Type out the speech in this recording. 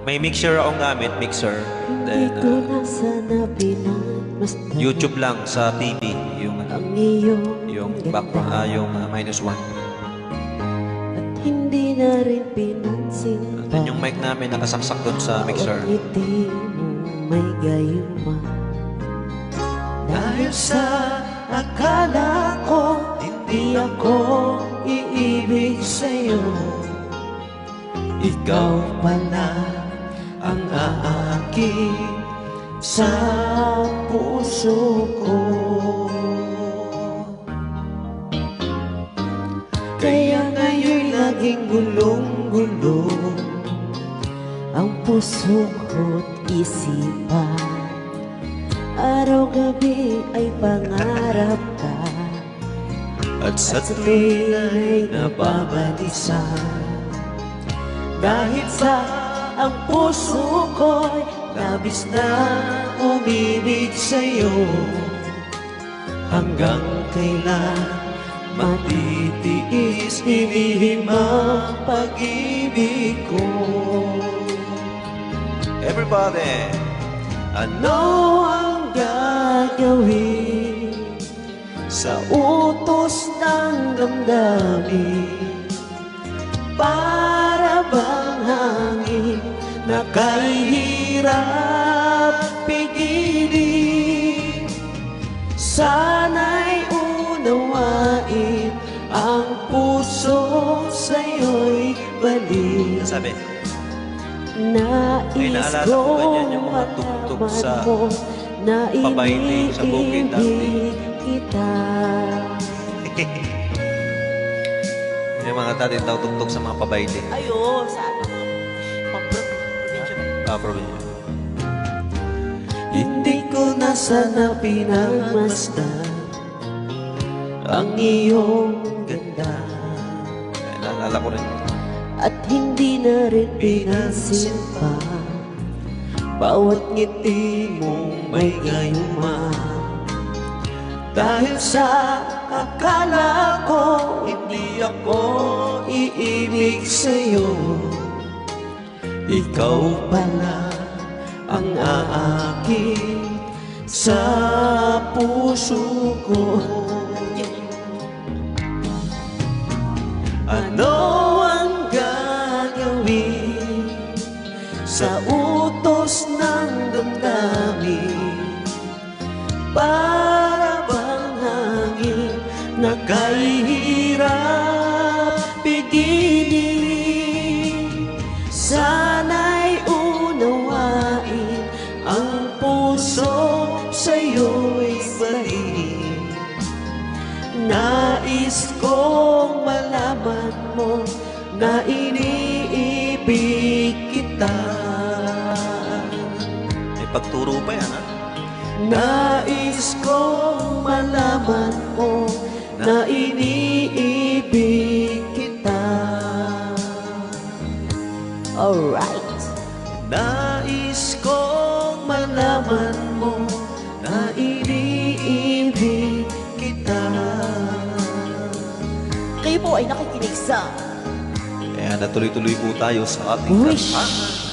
May mixer akong gamit, mixer. Then, YouTube lang sa TV, yung background, yung -1. At hindi na rin pinansin pa. Then yung mic namin nakasaksak doon sa mixer. Ngiti mo may gayuma. Dahil sa akala ko hindi ako iibig sa'yo, ikaw pala ang aakit sa puso ko. Kaya ngayon'y laging gulong-gulo ang puso ko't isipan. Araw-gabi ay pangarap ka, at sa tuwing ay nababalisa. Dahil sa ang puso ko'y labis na umibig sa'yo, hanggang kailan matitiis hinihim ang pag-ibig ko. Everybody! Ano ang gagawin sa utos ng damdamin? Para bang hangin na kahirap pigilin? Sana'y unawain ang puso sa'yo'y balik. Sabi? Nais naalala ko ganyan yung mga tugtog sa pabaili sa bukid dati. Kita. Yung mga dati daw tugtog sa mga pabaili. Ayo, sa ano? Probinsya. Probinsya. Hindi ko na sana pinagmasdan ang iyong ganda, Naalala ko rin. at hindi na rin pinansin pa bawat ngiti mong may gayuma. Dahil sa akala ko hindi ako iibig sa'yo, ikaw pala ang aakit sa puso ko. Ano ang gagawin sa utos ng damdamin? Para bang hangin na kahirap pigilin? Sana'y unawain ang puso sa'yo'y balik. Nais kong malaman mo na iniibig kita. May pagturo pa yan, ha? Nais kong malaman mo na iniibig kita. Alright. Nais kong malaman mo na iniibig kita. Kayo po ay nakikinig sa Kaya natuloy-tuloy po tayo sa ating Wish kantahan.